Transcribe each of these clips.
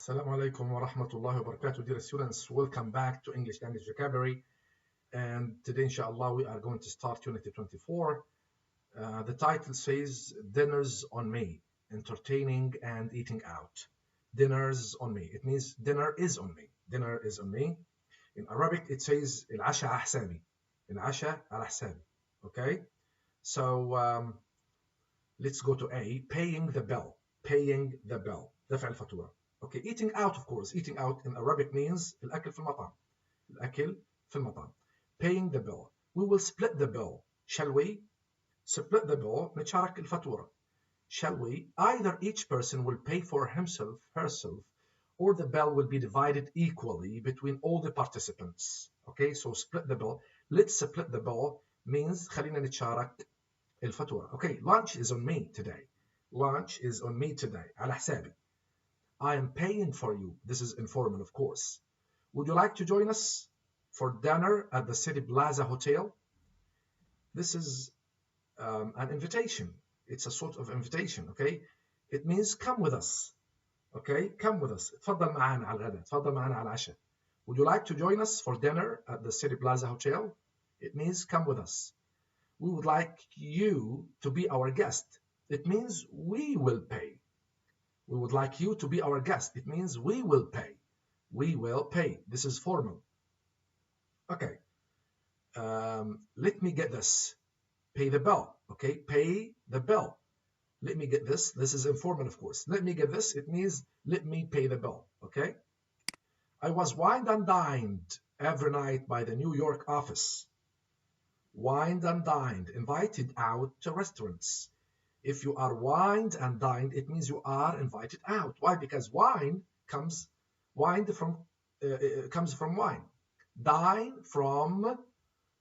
Assalamu alaikum wa rahmatullahi wa barakatuh, dear students. Welcome back to English Language Vocabulary. And today, inshallah, we are going to start Unit 24. The title says Dinners on Me, Entertaining and Eating Out. Dinners on me. It means dinner is on me. Dinner is on me. In Arabic, it says العشاء على حسابي. العشاء على حسابي. Okay? So let's go to A. Paying the bill. Paying the bill. دفع الفاتورة. Okay, eating out, of course. Eating out in Arabic means الأكل في المطعم. الأكل في المطعم. Paying the bill. We will split the bill. Shall we? Split the bill. نتشارك الفاتورة. Shall we? Either each person will pay for himself, herself, or the bill will be divided equally between all the participants. Okay, so split the bill. Let's split the bill means خلينا نتشارك الفاتورة. Okay, lunch is on me today. Lunch is on me today. على حسابي. I am paying for you. This is informal, of course. Would you like to join us for dinner at the City Plaza Hotel? This is an invitation. It's a sort of invitation, okay? It means come with us, okay? Come with us. تفضل معنا على الغداء. تفضل معنا على العشاء. Would you like to join us for dinner at the City Plaza Hotel? It means come with us. We would like you to be our guest. It means we will pay. We would like you to be our guest. It means we will pay. We will pay. This is formal. Okay. Let me get this. Pay the bill. Okay. Pay the bill. Let me get this. This is informal, of course. Let me get this. It means let me pay the bill. Okay. I was wined and dined every night by the New York office. Wined and dined. Invited out to restaurants. If you are wined and dined, it means you are invited out. Why? Because wine comes from wine. Dine from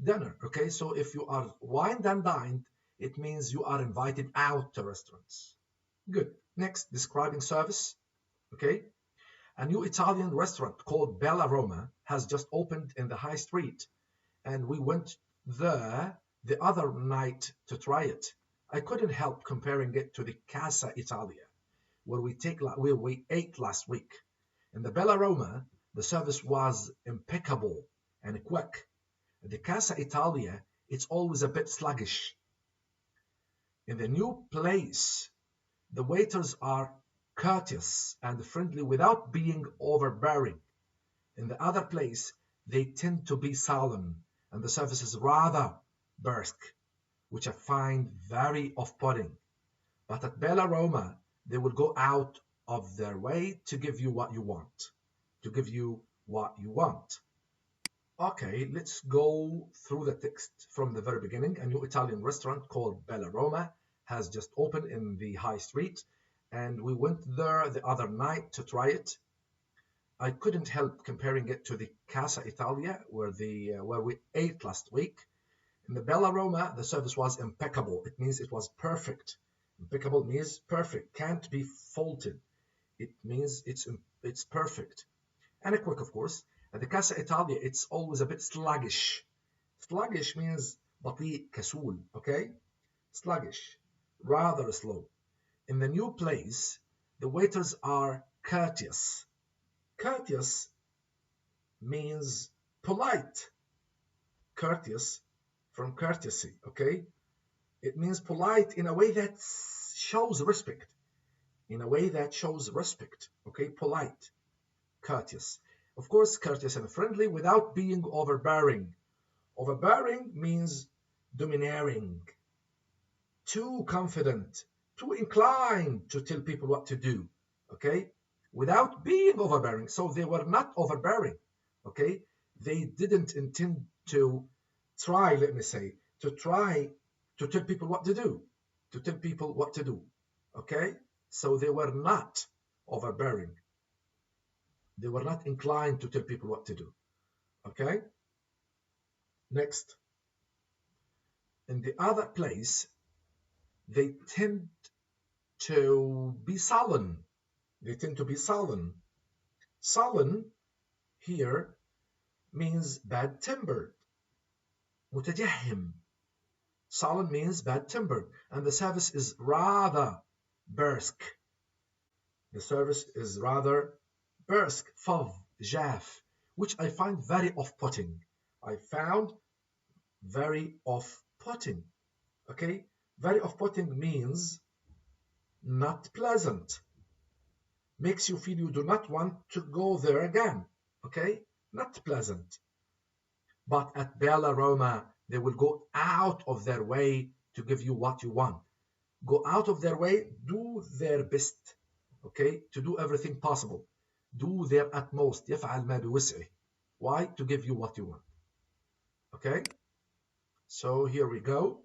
dinner. Okay, so if you are wined and dined, it means you are invited out to restaurants. Good. Next, describing service. Okay, a new Italian restaurant called Bella Roma has just opened in the high street, and we went there the other night to try it. I couldn't help comparing it to the Casa Italia, where we ate last week. In the Bella Roma, the service was impeccable and quick. At the Casa Italia, it's always a bit sluggish. In the new place, the waiters are courteous and friendly without being overbearing. In the other place, they tend to be sullen, and the service is rather brusque, which I find very off-putting. But at Bella Roma, they will go out of their way to give you what you want. To give you what you want. Okay, let's go through the text from the very beginning. A new Italian restaurant called Bella Roma has just opened in the high street, and we went there the other night to try it. I couldn't help comparing it to the Casa Italia, where we ate last week. In the Bella Roma, the service was impeccable. It means it was perfect. Impeccable means perfect, can't be faulted. It means it's perfect. And quick, of course. At the Casa Italia, it's always a bit sluggish. Sluggish means بطيء, كسول, okay? Sluggish, rather slow. In the new place, the waiters are courteous. Courteous means polite. Courteous from courtesy, okay? It means polite in a way that shows respect. In a way that shows respect, okay? Polite, courteous. Of course, courteous and friendly without being overbearing. Overbearing means domineering, too confident, too inclined to tell people what to do, okay? Without being overbearing. So they were not overbearing, okay? They didn't intend to try, let me say, to try to tell people what to do, okay? So they were not overbearing. They were not inclined to tell people what to do, okay? Next, in the other place, they tend to be sullen. They tend to be sullen. Sullen here means bad-tempered. متجهم. Sullen means bad-tempered, and the service is rather brusque. The service is rather برسك, فظ, جاف, which I find very off-putting. I found very off-putting. Okay? Very off-putting means not pleasant. Makes you feel you do not want to go there again. Okay? Not pleasant. But at Bella Roma, they will go out of their way to give you what you want. Go out of their way, do their best, okay, to do everything possible. Do their utmost. يفعل ما بوسعه. Why? To give you what you want. Okay? So here we go.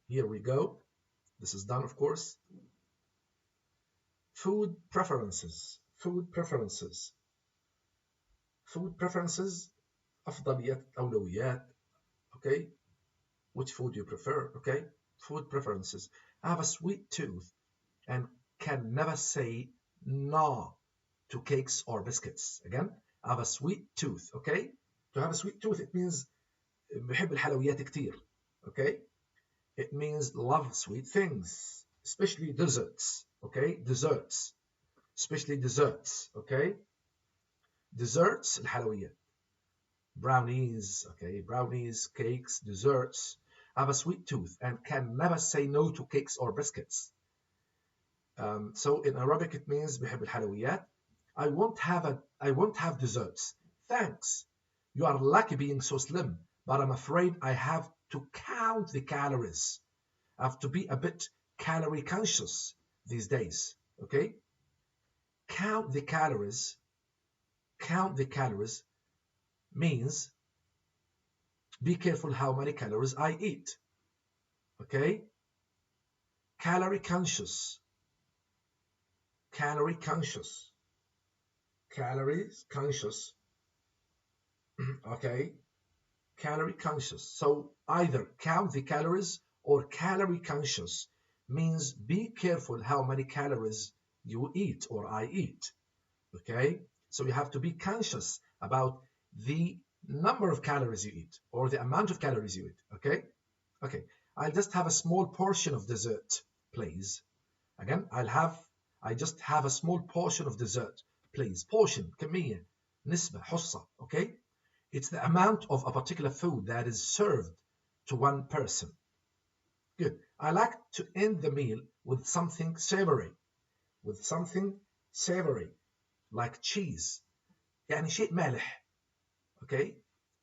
Here we go. This is done, of course. Food preferences. Food preferences. Food preferences. أفضليات, أولويات. Okay? Which food you prefer? Okay? Food preferences. I have a sweet tooth and can never say no to cakes or biscuits. Again, I have a sweet tooth. Okay? To have a sweet tooth, it means بحب الحلويات كتير. Okay? It means love sweet things, especially desserts. Okay? Desserts. Especially desserts. Okay? Desserts, الحلويات. Brownies, okay? Brownies, cakes, desserts. I have a sweet tooth and can never say no to cakes or biscuits. So in Arabic it means بحب الحلويات. I won't have desserts. Thanks. You are lucky being so slim, but I'm afraid I have to count the calories. I have to be a bit calorie conscious these days. Okay? Count the calories. Count the calories means be careful how many calories I eat. Okay? Calorie conscious. Calorie conscious. Calories conscious. Okay? Calorie conscious. So either count the calories or calorie conscious means be careful how many calories you eat or I eat. Okay? So you have to be conscious about the number of calories you eat or the amount of calories you eat. Okay? Okay. I'll just have a small portion of dessert, please. Again, I just have a small portion of dessert, please. Portion, كمية, نسبة, حصة. Okay? It's the amount of a particular food that is served to one person. Good. I like to end the meal with something savory. With something savory, like cheese. يعني شيء مالح. Okay?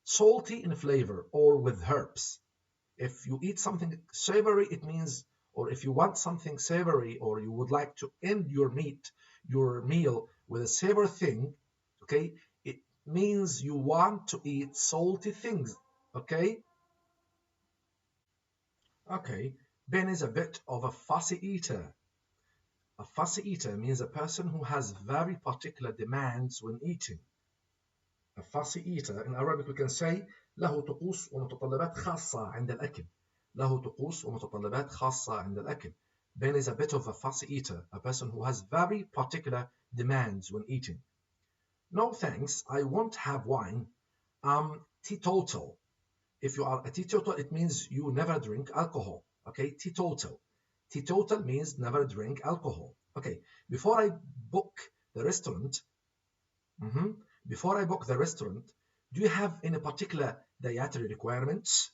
Salty in flavor or with herbs. If you eat something savory, it means, or if you want something savory, or you would like to end your meal with a savory thing, okay, it means you want to eat salty things, okay? Okay, Ben is a bit of a fussy eater. A fussy eater means a person who has very particular demands when eating. A fussy eater, in Arabic we can say له طقوس ومتطلبات خاصة عند الأكل. له طقوس ومتطلبات خاصة عند الأكل. Ben is a bit of a fussy eater, a person who has very particular demands when eating. No thanks, I won't have wine. I'm teetotal. If you are a teetotal, it means you never drink alcohol. Okay, teetotal. Teetotal means never drink alcohol. Okay, before I book the restaurant, do you have any particular dietary requirements?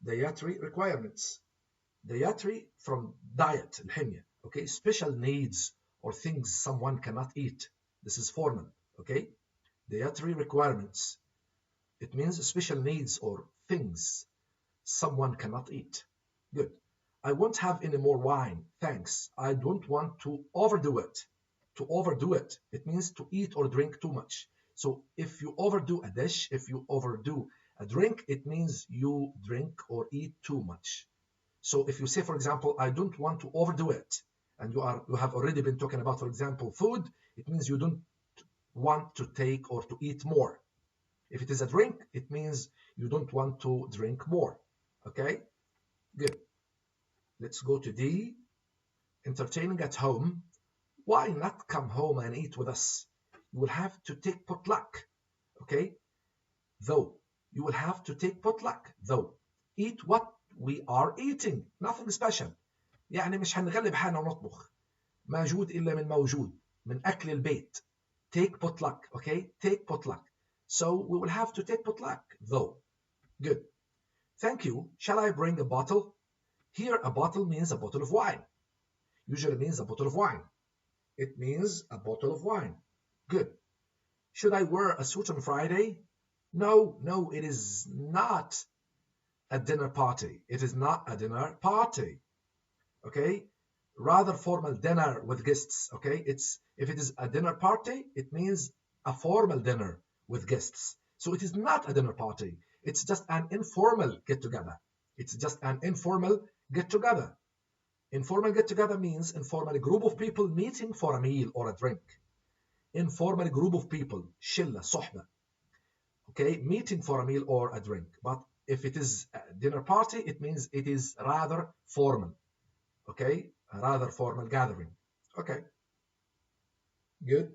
Dietary requirements. Dietary from diet, الحمية. Okay, special needs or things someone cannot eat. This is formal. Okay, dietary requirements. It means special needs or things someone cannot eat. Good. I won't have any more wine, thanks. I don't want to overdo it. To overdo it, it means to eat or drink too much. So if you overdo a dish, if you overdo a drink, it means you drink or eat too much. So if you say, for example, I don't want to overdo it, and you have already been talking about, for example, food, it means you don't want to take or to eat more. If it is a drink, it means you don't want to drink more. Okay? Good. Let's go to D. Entertaining at home. Why not come home and eat with us? You will have to take potluck. Okay? Though. You will have to take potluck. Though. Eat what we are eating. Nothing special. يعني مش هنغلب حالنا ونطبخ. موجود إلا من موجود. من أكل البيت. Take potluck, okay? Take potluck. So we will have to take potluck, though. Good. Thank you. Shall I bring a bottle? Here, a bottle means a bottle of wine. Usually means a bottle of wine. It means a bottle of wine. Good. Should I wear a suit on Friday? No, no, it is not a dinner party. It is not a dinner party. Okay? Rather formal dinner with guests. Okay? If it is a dinner party, it means a formal dinner with guests. So it is not a dinner party. It's just an informal get-together. It's just an informal get-together. Informal get-together means informal group of people meeting for a meal or a drink. Informal group of people, شلة, صحبة. Okay, meeting for a meal or a drink. But if it is a dinner party, it means it is rather formal. Okay, a rather formal gathering. Okay, good.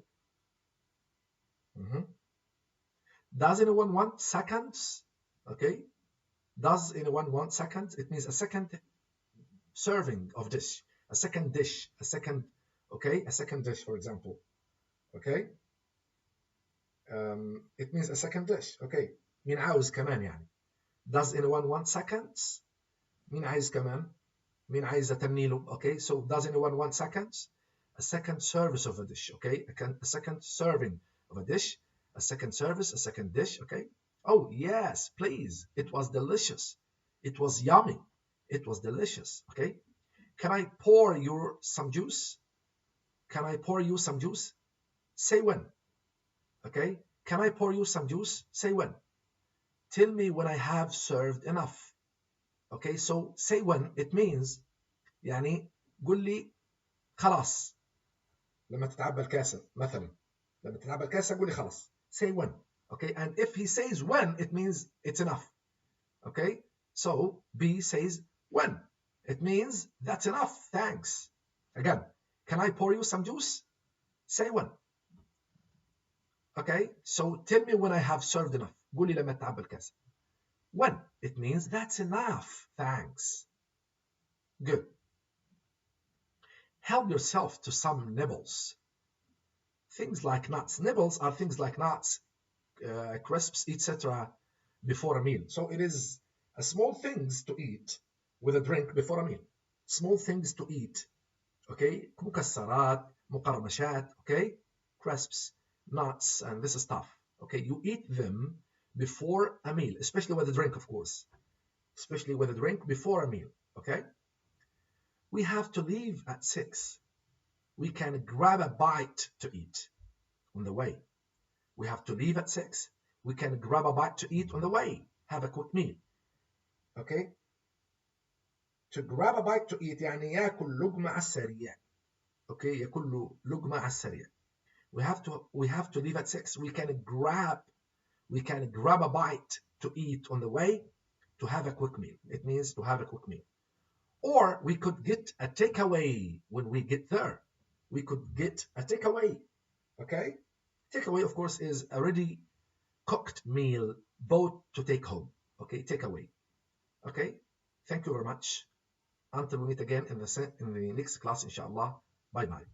Does anyone want seconds? Okay, does anyone want seconds? It means a second serving of dish, a second dish, a second, okay, a second dish, for example. Okay, it means a second dish. Okay, مين عاوز كمان يعني. Does anyone want seconds? مين عايز كمان؟ مين عايز أتني له؟ Okay, so does anyone want seconds? A second service of a dish. Okay, a second serving of a dish, a second service, a second dish. Okay. Oh yes, please. It was delicious. It was yummy. It was delicious. Okay. Can I pour you some juice? Can I pour you some juice? Say when. Okay. Can I pour you some juice? Say when. Tell me when I have served enough. Okay, so say when, it means يعني قل لي خلاص لما تتعبى الكاسة مثلا. لما تتعبى الكاسة قل لي خلاص. Say when. Okay, and if he says when, it means it's enough. Okay, so B says when. It means that's enough, thanks. Again, can I pour you some juice? Say when. Okay, so tell me when I have served enough. قول لي لما تتعبى الكاسة. When, it means that's enough, thanks. Good. Help yourself to some nibbles. Things like nuts. Nibbles are things like nuts, crisps, etc. before a meal. So it is small things to eat with a drink before a meal. Small things to eat. Okay? مكسرات, مقرمشات, okay? Crisps, nuts, and this stuff. Okay? You eat them before a meal, especially with a drink, of course. Especially with a drink before a meal. Okay? We have to leave at 6. We can grab a bite to eat on the way. We have to leave at 6. We can grab a bite to eat on the way. Have a quick meal. Okay? To grab a bite to eat يعني ياكل لقمة على السريع. Okay? ياكل لقمة على السريع. We have to leave at 6. We can grab a bite to eat on the way to have a quick meal. It means to have a quick meal. Or we could get a takeaway when we get there. We could get a takeaway. Okay? Takeaway, of course, is a ready cooked meal bought to take home. Okay? Takeaway. Okay? Thank you very much. Until we meet again in the next class, inshallah. Bye-bye.